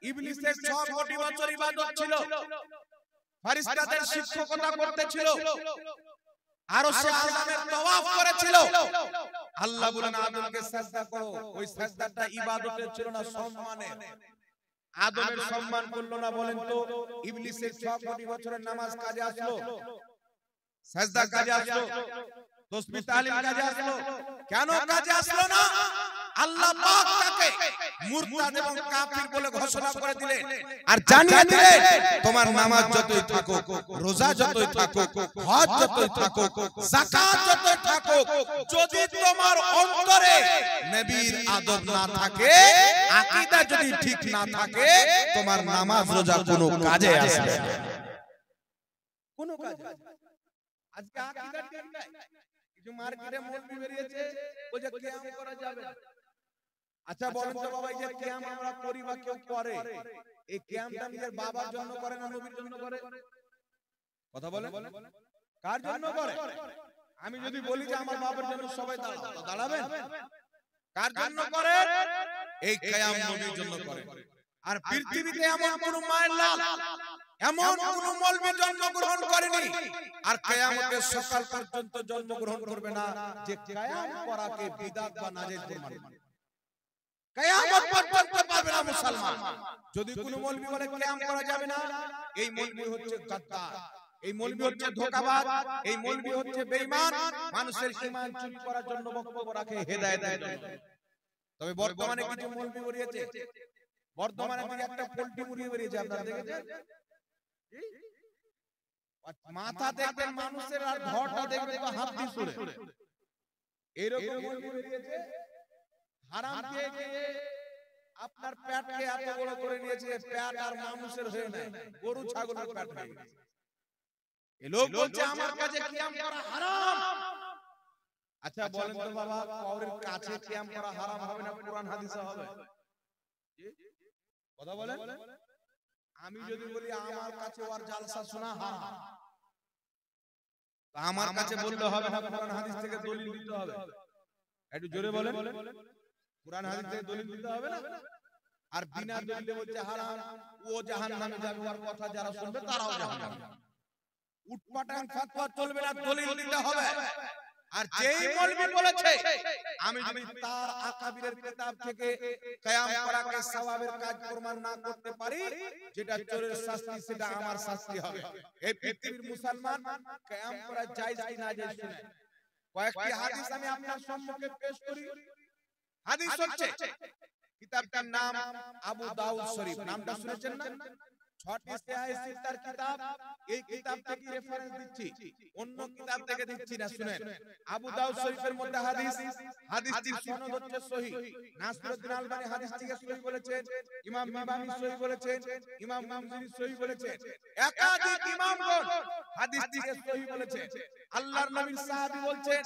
ইবলিসের 6 কোটি বছর ইবাদত ছিল, ফেরেশতাদের শিক্ষকতা করতেছিল, আরশে আযমের তাওয়াফ করেছিল। আল্লাহ বলেন আদমকে সিজদা করো, ওই সিজদাটা ইবাদতের ছিল না, সম্মানের। আদমের সম্মান করলো না। বলেন তো ইবলিসের 6 কোটি বছরের নামাজ কাজে আসলো? সিজদা কাজে আসলো? তাসবিহ তালিম কাজে আসলো? কেন কাজে আসলো না? আল্লাহ পাক তাকে মুরতাদ এবং কাফির বলে ঘোষণা করে দিলেন আর জানিয়ে দিলেন তোমার নামাজ যতই থাকুক, রোজা যতই থাকুক, হজ যতই থাকুক, যাকাত যতই থাকুক, যদি তোমার অন্তরে নবীর আদব না থাকে, আকীদা যদি ঠিক না থাকে, তোমার নামাজ রোজা কোনো কাজে আসবে না, কোনো কাজে। আজকে আকীদা ঠিক নাই, কিছু মার্কেটে মৌলবি বেরিয়েছে বলে কিয়াম করা যাবে। আচ্ছা বলেন তো বাবা, এই যে কিয়াম আমরা করি বা কেউ করে, এই কিয়ামটা নিজের বাবার জন্য করে না নবীর জন্য করে? কথা বলেন, কার জন্য করে? আমি যদি বলি যে আমার বাবার জন্য, সবাই দাঁড়াবেন? কার জন্য করে? এই কিয়াম নবীর জন্য করে। আর পৃথিবীতে এমন কোন মায়ের লাল, এমন কোন মৌলবি জন্মগ্রহণ করেনি আর কিয়ামতের সকাল পর্যন্ত জন্মগ্রহণ করবে না যে কিয়াম করাকে বিদআত বা নাজায়েজ প্রমাণ করে। কিয়ামত পর্যন্ত পাবে না মুসলমান। যদি কোনো মৌলবি বলে কিয়াম করা যাবে না, এই মৌলবি হচ্ছে গাদ্দার, এই মৌলবি হচ্ছে ধোঁকাবাজ, এই মৌলবি হচ্ছে বেঈমান, মানুষের ঈমান চুরি করার জন্য বক্তব্য রাখে, হেদায়েতের জন্য। তবে বর্তমানে কিছু মৌলবি বেরিয়েছে, বর্তমানে একটা পোল্ট্রি মুরগি বেরিয়েছে, আপনারা দেখেছেন? মাথা দেখবেন মানুষের আর ধড়টা দেখবেন হাত দিয়ে ছুঁড়ে, এরকম মৌলবি বেরিয়েছে। হারাম খেয়ে খেয়ে আপনার পেটকে এত বড় করে নিয়েছে, পেট আর মানুষের হয়ে নাই, গরু ছাগলের পেট হয়ে গেছে। এই লোক বলছে আমার কাছে কিয়াম করা হারাম। আচ্ছা বলেন তো বাবা, কবরের কাছে কিয়াম করা হারাম হবে না কোরআন হাদিসে হবে? কথা বলেন। আমি যদি বলি আমার কাছে ওর জালসা শোনা হারাম, তো আমার কাছে বলতে হবে না, কোরআন হাদিস থেকে দলিল দিতে হবে? একটু জোরে বলেন। কোরআন হাদিস থেকে দলিল দিতে হবে না? আর বিনা দলিলে বলছে হারাম, ও জাহান্নামে যাবে, ওর কথা যারা শুনবে তারাও জাহান্নামে যাবে। উটপাটাং ফাতওয়া চলবে না, দলিল দিতে হবে। আর যেই মৌলবি বলেছে আমি যদি তার আকাবিরের কিতাব থেকে কিয়াম করাকে সওয়াবের কাজ প্রমাণ না করতে পারি, যেটা চোরের শাস্তি সেটা আমার শাস্তি হবে। এই পৃথিবীর মুসলমান কিয়াম করা জায়েজ কি না জায়েজ শুনে কয়েকটি হাদিস আমি আপনার সম্মুখে পেশ করি। হাদিস হচ্ছে, কিতাবটার নাম আবু দাউদ শরীফ, নামটা শুনেছেন না? 6টি সহিহ সিত্তার কিতাব, এই কিতাব থেকে রেফারেন্স দিচ্ছি, অন্য কিতাব থেকে দিচ্ছি না। শুনেন, আবু দাউদ শরীফের মধ্যে হাদিস, হাদিসটির সনদ হচ্ছে সহিহ। নাসিরউদ্দিন আলবানী হাদিসটিকে সহিহ বলেছেন, ইমাম মিবানী সহিহ বলেছেন, ইমাম মুনজিরি সহিহ বলেছেন, একাধিক ইমামগণ হাদিসটিকে সহিহ বলেছেন। আল্লাহর নবীর সাহাবী বলছেন,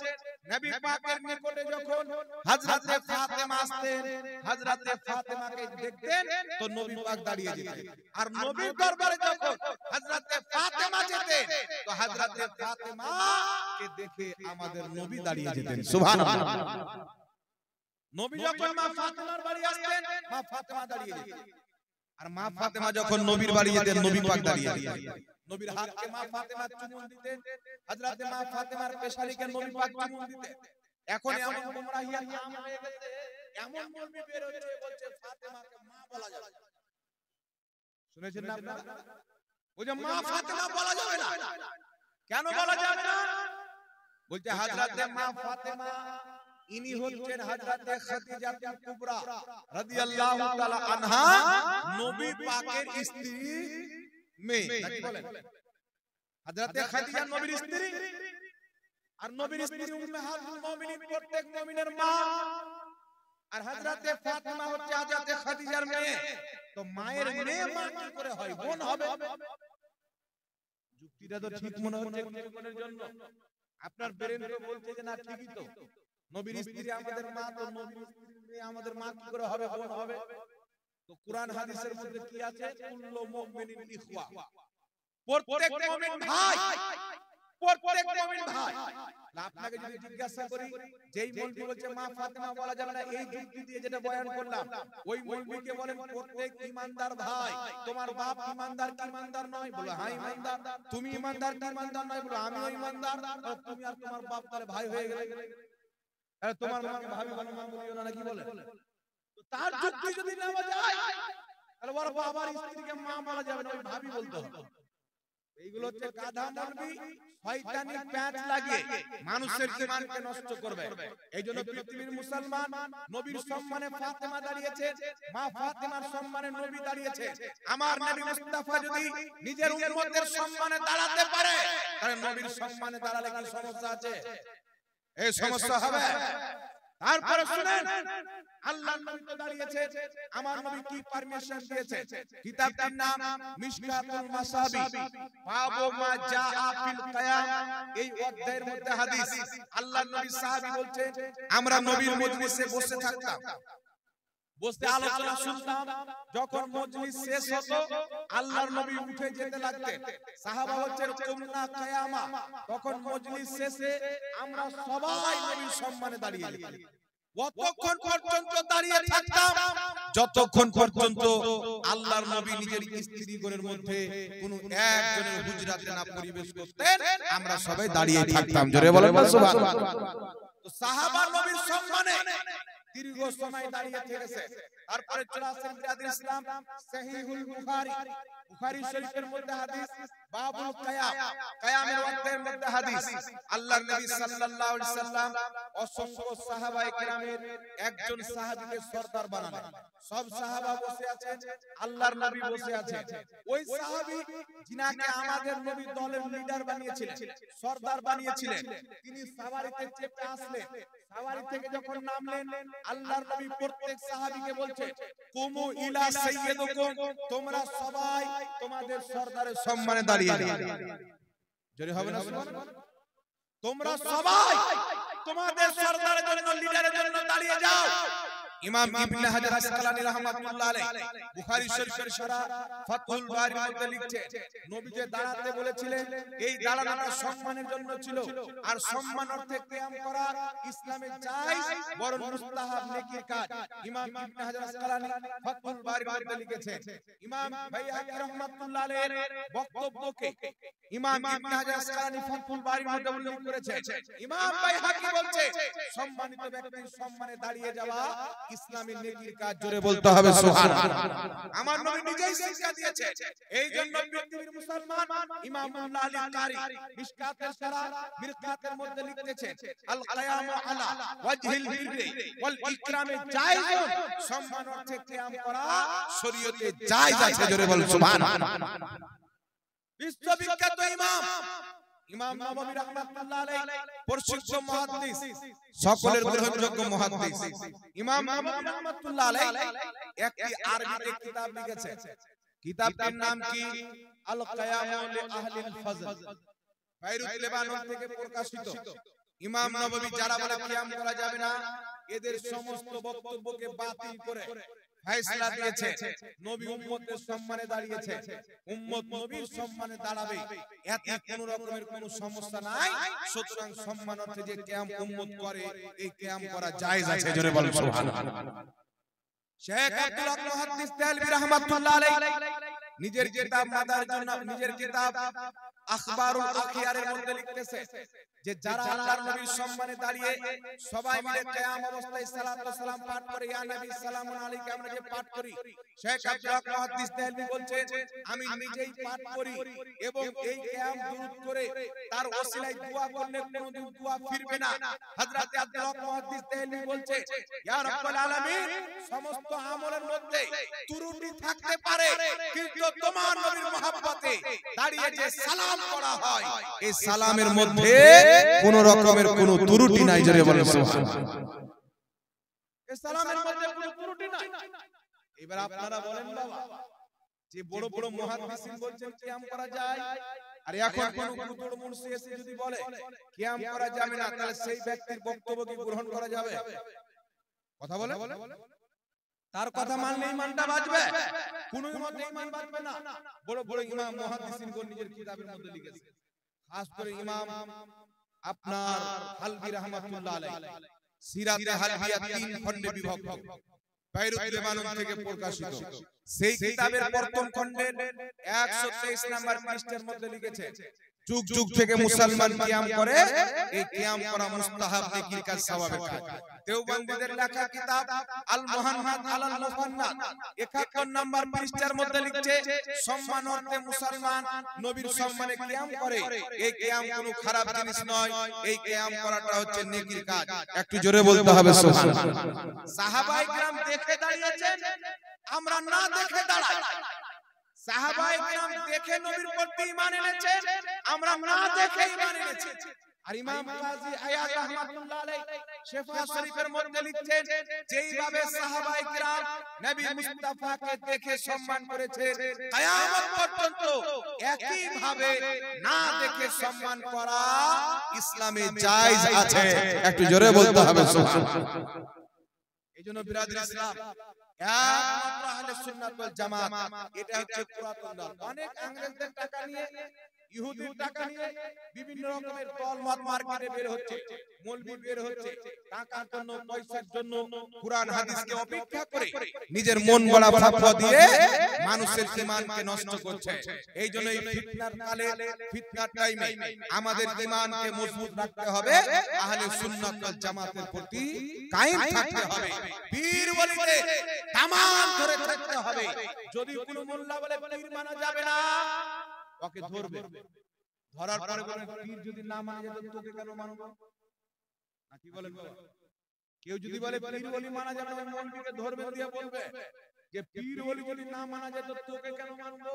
নবী পাকের নিকটে যখন হযরতে ফাতেমা আসতেন, হযরতে ফাতেমাকে দেখতেন তো নবী পাক দাঁড়িয়ে যেতেন, আর নবীর দরবারে যখন হযরতে ফাতেমা যেতেন তো হযরতে ফাতেমাকে দেখে আমাদের নবী দাঁড়িয়ে যেতেন। সুবহানাল্লাহ। নবী যখন মা ফাতেমার বাড়ি আসতেন, মা ফাতেমা দাঁড়িয়ে যেতেন, আর মা ফাতেমা যখন নবীর বাড়ি যেতেন, নবী পাক দাঁড়িয়ে যেতেন। নবীর হাতকে মা ফাতেমা চুমুন দিতেন, হযরতে মা ফাতেমার পেশানিকে নবী পাক চুমুন দিতেন। এখন এমন গোমরাহিয়াত আম হয়ে গেছে, এমন মৌলবি বের হচ্ছে বলছে ফাতেমাকে মা বলা যাবে না। শুনেছেন না আপনারা? ওই যে মা ফাতেমা বলা যাবে না, কেন বলা যাবে না? বলতে হযরতে মা ফাতেমা ইনি হচ্ছেন হযরতে খাদিজা কুবরা রাদিয়াল্লাহু তাআলা আনহা, নবী পাকের স্ত্রী মেয়ে। নাকি বলেন? হযরতে খাদিজা নবীর স্ত্রী, আর নবীর স্ত্রী উম্মাহাতুল মুমিনিন, প্রত্যেক মুমিনের মা। আর হযরতে ফাতেমা হচ্ছে হযরতে খাদিজার মেয়ে। তো মায়ের মেয়ে মা কি করে হয়? বোন হবে। যুক্তিটা তো ঠিক মনে হচ্ছে কিছুক্ষণের জন্য। আপনার ব্রেন তো বলছে যে না ঠিকই তো, নবীর স্ত্রী আমাদের মা, তো নবীর স্ত্রীর মেয়ে আমাদের মা কি করে হবে? বোন হবে। তো কুরআন হাদিসের মধ্যে কি আছে? কুল্লু মুমিনিন ইখওয়া, প্রত্যেক মুমিন ভাই। প্রত্যেক মুমিন ভাই। আপনাকে যদি জিজ্ঞাসা করি যেই মৌলবি বলছে মা ফাতেমা বলা যাবে না, এই যুক্তি দিয়ে যেটা বয়ান করলাম, ওই মৌলবিকে বলেন প্রত্যেক ঈমানদার ভাই। তোমার বাপ ঈমানদার কি ঈমানদার নয়? বলো হ্যাঁ ঈমানদার। তুমি ঈমানদার কি ঈমানদার নয়? বলো আমিও ঈমানদার। তুমি আর তোমার বাপ তাহলে ভাই হয়ে গেলে, তোমার মাকে ভাবি বলো মা বলিও না, নাকি বলে? তার যুক্তি যদি নেওয়া যায় তাহলে বড় বাবার স্ত্রীকে মা বলা যাবে না, ভাবি বলতে হবে। এইগুলো হচ্ছে গাধা মৌলবি, শয়তানি প্যাঁচ লাগিয়ে মানুষের ঈমানকে নষ্ট করবে। এইজন্য পৃথিবীর মুসলমান নবীর সম্মানে ফাতেমা দাঁড়িয়েছে, মা ফাতেমার সম্মানে নবী দাঁড়িয়েছে। আমার নবী মুস্তাফা যদি নিজের উম্মতের সম্মানে দাঁড়াতে পারে, তাহলে নবীর সম্মানে দাঁড়ালে কি সমস্যা আছে? এই সমস্যা হবে? তারপরে শুনেন, আল্লাহর নবী তো দাঁড়িয়েছে, আমার নবী কি পারমিশন দিয়েছে? কিতাবটির নাম মিশকাতুল মাসাবি, বাবু মা জাআ ফিল কিয়াম। এই অধ্যায়ের মধ্যে হাদিস, আল্লাহর নবী সাহাবী বলছেন, আমরা নবীর মজলিসে বসে থাকতাম, বসে আলোচনা শুনতাম। যখন মজলিস শেষ হতো আল্লাহর নবী উঠে যেতে লাগতেন। সাহাবা বলছেন কুমনা কিয়ামা, তখন মজলিস শেষে আমরা সবাই নবীর সম্মানে দাঁড়িয়ে যেতাম। কতক্ষণ পর্যন্ত দাঁড়িয়ে থাকতাম? যতক্ষণ পর্যন্ত আল্লাহর নবী নিজের স্ত্রীগণের মধ্যে কোন একজনের হুজরাতে না প্রবেশ করতেন, আমরা সবাই দাঁড়িয়ে থাকতাম। জোরে বলেন সুবহানাল্লাহ। তো সাহাবা নবীর সম্মানে দীর্ঘ সময় দাঁড়িয়ে থেকেছে। তারপরে চলে আসেন জিয়াদুল ইসলাম সহিহুল বুখারী, বুখারী শরীফের মধ্যে হাদিস, বাবুল কিয়াম, কিয়ামের অধ্যায়ের মধ্যে হাদিস। আল্লাহর নবী সাল্লাল্লাহু আলাইহি সাল্লাম অসংখ্য সাহাবায়ে কেরামের একজন সাহাবীকে সরদার বানালেন। সব সাহাবা বসে আছেন, আল্লাহর নবী বসে আছেন। ওই সাহাবী যিনাকে আমাদের নবী দলের লিডার বানিয়েছিলেন, সরদার বানিয়েছিলেন, তিনি সাওয়ারিতে চেপে আসলেন। সাওয়ারি থেকে যখন নামলেন, আল্লাহর নবী প্রত্যেক সাহাবীকে বলছেন, কুমু ইলা সাইয়্যিদুকুম, তোমরা সবাই তোমাদের সরদারের সম্মানে দাঁড়িয়ে যাও। জোরে হবে না সুবহানাল্লাহ? তোমরা সবাই তোমাদের সরদারের জন্য, লিডারের জন্য দাঁড়িয়ে যাও। ইমাম ইবনে হাজার আসকালানী রাহমাতুল্লাহ আলাইহি বুখারী শরীফের শরহ ফাতহুল বারীর মধ্যে লিখছেন, নবী যে দাঁড়াতে বলেছিলেন, এই দাঁড়ানোটা সম্মানের জন্য ছিল। আর সম্মান অর্থে কিয়াম করা ইসলামে জায়েজ, বরং মুস্তাহাব নেকির কাজ। ইমাম ইবনে হাজার আসকালানী ফাতহুল বারীর মধ্যে লিখেছেন। ইমাম বাইহাকী রাহমাতুল্লাহ আলাইহির বক্তব্যকে ইমাম ইবনে হাজার আসকালানী ফাতহুল বারীর মধ্যে উল্লেখ করেছেন। ইমাম বাইহাকী বলছে, সম্মানিত ব্যক্তির সম্মানে দাঁড়িয়ে যাওয়া ইসলামের নেকির কাজ। জোরে বলতে হবে সুবহানাল্লাহ। আমার নবী নিজেই শিক্ষা দিয়েছে। এইজন্য পৃথিবীর মুসলমান ইমাম আলী কারি মিশকাতের শরহ মিরকাতের মধ্যে লিখতেছেন, আল কিয়ামু আলা ওয়াজহিল বিররি ওয়াল ইকরামে জায়েজ, সম্মান অর্থে কিয়াম করা শরীয়তে জায়েজ আছে। জোরে বল সুবহানাল্লাহ। বিশ্ববিখ্যাত ইমাম নববী রাহমাতুল্লাহ আলাইহি প্রসিদ্ধ মুহাদ্দিস, সকলের গ্রহণযোগ্য মুহাদ্দিস ইমাম নববী রাহমাতুল্লাহ আলাইহি একটি আরবিতে কিতাব লিখেছেন। কিতাবটির নাম কি? আল কিয়ামু লি আহলিল ফজল, বাইরুত লেবানন থেকে প্রকাশিত। ইমাম নববী যারা বলে কিয়াম করা যাবে না, এদের সমস্ত বক্তব্যকে বাতিল করে ফয়সালা দিয়েছে। নবী উম্মতের সম্মানে দাঁড়িয়েছে, উম্মত নবীর সম্মানে দাঁড়াবে, এতে কোনো রকমের কোনো সমস্যা নাই। সুতরাং সম্মান অর্থে যে কিয়াম উম্মত করে, এই কিয়াম করা জায়েজ আছে। জোরে বলেন সুবহানাল্লাহ। শেখ আব্দুল হক মুহাদ্দিস দেহলভী রাহমাতুল্লাহ আলাইহি নিজের কিতাব মাদারিজুন, নিজের কিতাব আখবারুল আখিয়ারের মধ্যে লিখতেছে যে যারা আল্লাহর নবীর সম্মানে দাঁড়িয়ে সবাই মিলে কিয়াম অবস্থায় সালাত ও সালাম পাঠ করে, ইয়া নবী সালামুন আলাইকা, আমরা যে পাঠ করি, শেখ আব্দুল হক মুহাদ্দিস দেহলভী বলছেন, আমি নিজেই পাঠ করি এবং এই কিয়াম দুরূদ করে তার ওসিলায় দোয়া করলে কোনদিন দোয়া ফিরবে না। হযরত আব্দুল হক মুহাদ্দিস দেহলভী বলছেন, ইয়া রাব্বুল আলামিন, সমস্ত আমলের মধ্যে ত্রুটি থাকতে পারে, কিন্তু তোমার নবীর মহব্বতে দাঁড়িয়ে যে সালাম করা হয়, এই সালামের মধ্যে কোন রকমের কোন ত্রুটি নাই। জোরে বলেন সুবহানাল্লাহ। এই সালামের মধ্যে কোন ত্রুটি নাই। এবার আপনারা বলেন বাবা, যে বড় বড় মুহাদ্দিসিন বলছেন কিয়াম করা যায়, আর এখন কোন গুরুতর মুর্শিদ এসে যদি বলে কিয়াম করা যাবে না, তাহলে সেই ব্যক্তির বক্তব্য কি গ্রহণ করা যাবে? কথা বলে, তার কথা মানলে ঈমানটা বাঁচবে, কোন মতে ঈমান বাঁচবে না। বড় বড় ইমাম মুহাদ্দিসিনগণ নিজের কিতাবের মধ্যে লিখেছে, খাস করে ইমাম আপনার হালবি রাহমাতুল্লাহ আলাইহি সিরাতে হালবিয়া 3 খণ্ডে বিভক্ত, বাইরুত লেবানন থেকে প্রকাশিত। সেই কিতাবের প্রথম খণ্ডের 123 নম্বর পৃষ্ঠার মধ্যে লিখেছে, যুগ যুগ থেকে মুসলমান কিয়াম করে, এই কিয়াম করা মুস্তাহাব নেকির কাজ, সওয়াবের কাজ। দেওবন্দীদের লেখা কিতাব আল মুহান্নাদ আলাল মুফান্নাদ 71 নম্বর পৃষ্ঠার মধ্যে লিখছে, সম্মান অর্থে মুসলমান নবীর সম্মানে কিয়াম করে, এই কিয়াম কোনো খারাপ জিনিস নয়, এই কিয়াম করাটা হচ্ছে নেকির কাজ। একটু জোরে বলতে হবে সুবহানাল্লাহ। সাহাবায়ে কেরাম দেখে দাঁড়িয়েছেন, আমরা না দেখে দাঁড়াই। সাহাবায়ে কেরাম দেখে নবীর প্রতি ঈমান এনেছেন, আমরা না দেখে ঈমান এনেছি। আর ইমাম কাজী আয়াত রাহমাতুল্লাহ আলাইহি শিফা শরীফের মধ্যে লিখছেন, যেইভাবে সাহাবায়ে কেরাম নবী মুস্তাফাকে দেখে সম্মান করেছেন, কিয়ামত পর্যন্ত একই ভাবে না দেখে সম্মান করা ইসলামে জায়েজ আছে। একটু জোরে বলতে হবে সুবহানাল্লাহ। এইজন্য বিরাদর ইসলাম, একমাত্র আহলে সুন্নাত ওয়াল জামাত, এটা হচ্ছে পুরাতন দল। অনেক ইংরেজদের টাকা নিয়ে, ইহুদির টাকা নিয়ে বিভিন্ন রকমের দলমত মার্কেটে বের হচ্ছে, মৌলবি বের হচ্ছে, টাকার জন্য, পয়সার জন্য কুরআন হাদিসকে উপেক্ষা করে নিজের মন গড়া ভাবনা দিয়ে মানুষের ঈমানকে নষ্ট করছে। এইজন্য এই ফিতনার কালে, ফিতনার টাইমে আমাদের ঈমানকে মজবুত রাখতে হবে, আহলে সুন্নাত ওয়াল জামাতের প্রতি কায়েম থাকতে হবে, পীর ওলিদের দামান ধরে থাকতে হবে। যদি কোনো মোল্লা বলে পীর মানা যাবে না, ওকে ধরবে, ধরার পরে বলে পীর যদি না মানে যেত তোকে কেন মানবো, না কি বলেন বাবা? কেউ যদি বলে পীর ওলি মানা যাবে না, মৌলবীকে ধরবে, দিয়ে বলবে যে পীর ওলি যদি না মানা যেত তোকে কেন মানবো,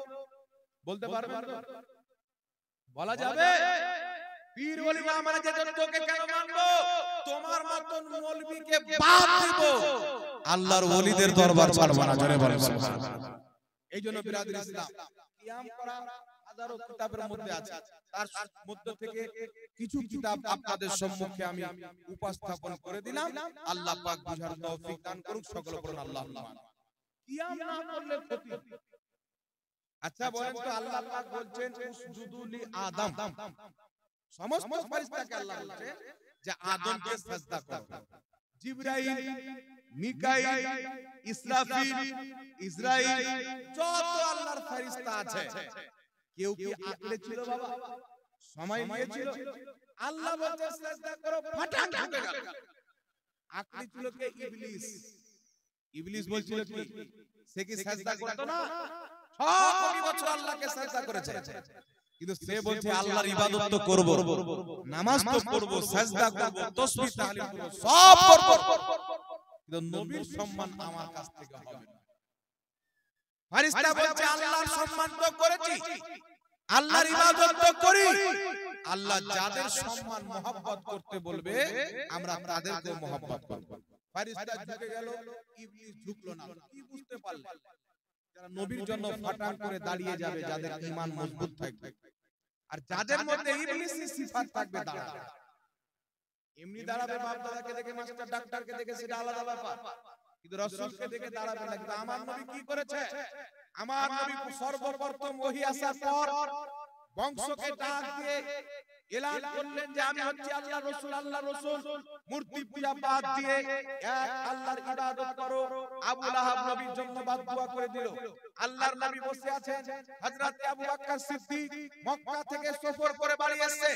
বলতে পারবে না? বলা যাবে? পীর ওলি না মানা যেত তোকে কেন মানবো, তোমার মতন মৌলবীকে বাদ দেব, আল্লাহর ওলিদের দরবার ছাড়বো না। জোরে বলেন সুবহানাল্লাহ। এইজন্য বিরাদর ইসলাম, কিয়াম করা হাজারো কিতাবের মধ্যে আছে, তার মধ্য থেকে কিছু কিতাব আপনাদের সম্মুখে আমি উপস্থাপন করে দিলাম। আল্লাহ পাক বুঝার তৌফিক দান করুক, সকলে বলুন আল্লাহুম্মা। কিয়াম না করলে ক্ষতি। আচ্ছা বলেন তো, আল্লাহ পাক বলছেন উসজুদু লি আদম, সমস্ত ফেরেশতাকে আল্লাহ বলছেন যে আদমকে সিজদা করো। জিবরাইল, মিকাইল, ইসরাফিল, ইসরাইল, যত আল্লাহর ফেরেশতা আছে, কেউ কি আকলে ছিল বাবা? সময় নিয়েছিল? আল্লাহ বলতে সিজদা করো, ফাটাক ঢুকে গেল। আকলে ছিল কে? ইবলিস। ইবলিস বলছিল কি সে কি সিজদা করত না? 6 কোটি বছর আল্লাহকে সিজদা করেছে, কিন্তু সে বলছে আল্লাহর ইবাদত তো করব, নামাজ তো পড়ব, সিজদা করব, তাসবিহ তাহলিল করব, সব করব, কিন্তু নবীর সম্মান আমার কাছ থেকে হবে না। ফেরেশতা বলছে আল্লাহর সম্মান তো করেছি, আল্লাহর ইবাদত তো করি, আল্লাহ যাদের সম্মান মহব্বত করতে বলবে আমরা তাদেরকে মহব্বত করব। ফেরেশতা ঝুঁকে গেল, ইবলিস ঝুঁকলো না। কি বুঝতে পারলে? যারা নবীর জন্য ফাটাক করে দাঁড়িয়ে যাবে, যাদের ঈমান মজবুত থাকবে, আর যাদের মধ্যে ইবলিসের সিফাত থাকবে দাঁড়াবে। এমনি দাঁড়াবে, বাপ দাদাকে দেখে, মাস্টার ডাক্তারকে দেখে, সেটা আলাদা ব্যাপার, কিন্তু রাসূলকে দেখে দাঁড়াবে না। কিন্তু আমার নবী কি করেছে? আমার নবী সর্বপ্রথম ওহী আসার পর বংশকে ডাক দিয়ে এলান করলেন যে আমি হচ্ছি আল্লাহর রাসূল, আল্লাহর রাসূল, মূর্তি পূজা বাদ দিয়ে এক আল্লাহর ইবাদত করো। আবু লাহাব নবীর জন্য বদদুয়া করে দিল। আল্লাহর নবী বসে আছেন, হযরত আবু বকর সিদ্দিক মক্কা থেকে সফর করে বাড়ি এসেছে।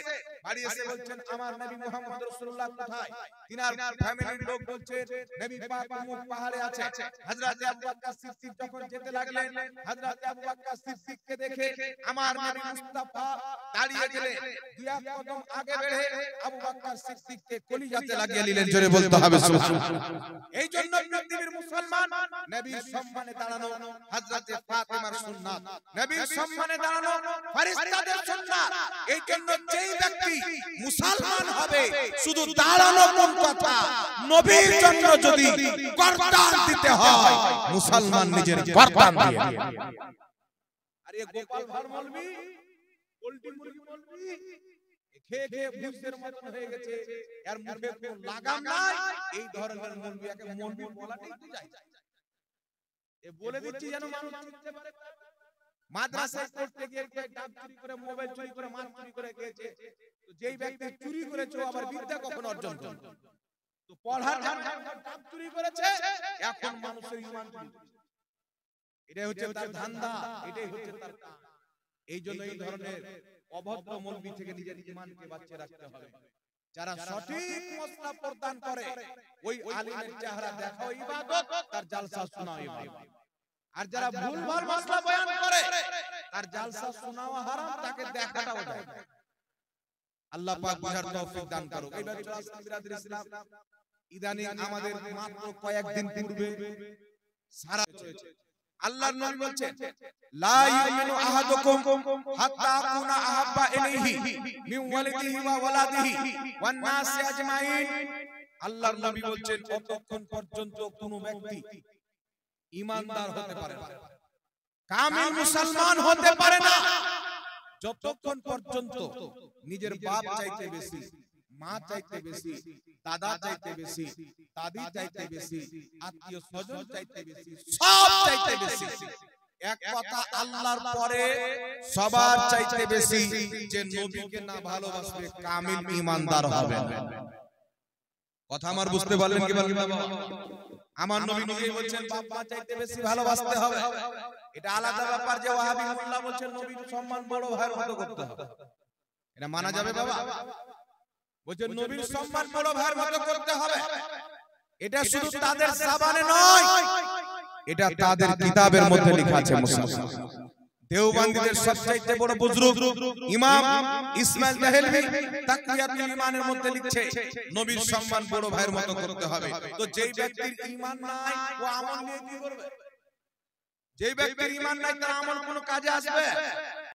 বাড়ি এসে বলছেন আমার নবী মুহাম্মদ রাসূলুল্লাহ কোথায়? তিনার ফ্যামিলির লোক বলছে নবী পাক মুখ পাহাড়ে আছে। হযরত আবু বকর সিদ্দিক যখন যেতে লাগলেন, হযরত আবু বকর সিদ্দিককে দেখে আমার নবী মুস্তাফা দাঁড়িয়ে গেলেন, দুই কদম আগে বেড়ে আবু বকর সিদ্দিককে কলিজাতে লাগিয়ে নিলেন। জোরে বলতে হবে সুবহানাল্লাহ। এই জন্য পৃথিবীর মুসলমান নবীর সম্মানে দাঁড়ানো হযরত ফাতেমার সুন্নাত, নবীর সম্মানে দাঁড়ানো ফেরেশতাদের সুন্নাত। এই জন্য যেই ব্যক্তি মুসলমান হবে, শুধু দাঁড়ানো কোন কথা, নবীর জন্য যদি গর্দান দিতে হয়, মুসলমান নিজের গর্দান দিয়ে। আরে গোপাল ভাড় মৌলবি, পোল্ট্রি মুরগি মৌলবি, খেয়ে খেয়ে ভুসের মতন হয়ে গেছে, এর মুখে কোনো লাগাম নাই। এই ধরনের মৌলবি, একে মৌলবি বলাটাই তো যায়। এ বলে দিচ্ছি যেন মানুষ চিনতে পারে। মাদ্রাসায় পড়তে গিয়ে ডাব চুরি করে, মোবাইল চুরি করে, মাছ চুরি করে খেয়েছে, তো যেই ব্যক্তি চুরি করেছে আবার বিদ্যা কখন অর্জন করবে? তো পড়ার জন্য ডাব চুরি করেছে, এখন মানুষের ঈমান চুরি করছে। এটাই হচ্ছে তার ধান্দা, এটাই হচ্ছে তার কাজ। এই জন্য এই ধরনের অভদ্র মৌলবি থেকে নিজের ঈমানকে বাঁচিয়ে রাখতে হবে। যারা সঠিক মশলা প্রদান করে, ওই আলিমের চেহারা দেখাও ইবাদত, তার জালসা শোনাও ইবাদত। আর যারা ভুলভাল মশলা বয়ান করে, তার জালসা শোনাও হারাম, তাকে দেখাটাও যায়। আল্লাহ পাক বুঝার তৌফিক দান করুক। এইবার চলে আসলাম বিরাদর ইসলাম। ইদানিং আমাদের মাত্র কয়েকদিন পূর্বে সারা হয়েছে, আল্লাহর নবী বলছেন, লা ইউমিনু আহাদুকুম হাত্তা আকুনা আহাব্বা ইলাইহি মিন ওয়ালিদিহি ওয়া ওয়ালাদিহি ওয়ান নাসি আজমাইন। আল্লাহর নবী বলছেন, ততক্ষণ পর্যন্ত কোন ব্যক্তি ঈমানদার হতে পারে না, কামিল মুসলমান হতে পারে না, যতক্ষণ পর্যন্ত নিজের বাপ চাইতে বেশি, মা চাইতে বেশি, দাদা চাইতে বেশি, দাদি চাইতে বেশি, আত্মীয় স্বজন চাইতে বেশি, সব চাইতে বেশি, এক কথা আল্লাহর পরে সবার চাইতে বেশি যে নবীকে না ভালোবাসবে কামিল ঈমানদার হবে না। কথা আমার বুঝতে পারলেন কি বলেন বাবা? আমার নবী নিজেই বলছেন বাপ মা চাইতে বেশি ভালোবাসতে হবে। এটা আলাদা ব্যাপার যে ওয়াহাবি মোল্লা বলছেন নবীর সম্মান বড় ভাইয়ের মতো করতে হবে, এটা মানা যাবে বাবা? বলছেন নবীর সম্মান বড় ভাইয়ের মতো করতে হবে, এটা শুধু তাদের জবানে নয়, এটা তাদের কিতাবের মধ্যে লেখা আছে। মুসলমান দেওবন্দীদের সবচেয়ে বড় বুজুর্গ ইমাম ইসমাইল দেহলভী তাকওয়াতুল ঈমানের মধ্যে লিখছে নবীর সম্মান বড় ভাইয়ের মতো করতে হবে। তো যেই ব্যক্তির ঈমান নাই ও আমল নিয়ে কি করবে? যেই ব্যক্তির ঈমান নাই তার আমল কোনো কাজে আসবে?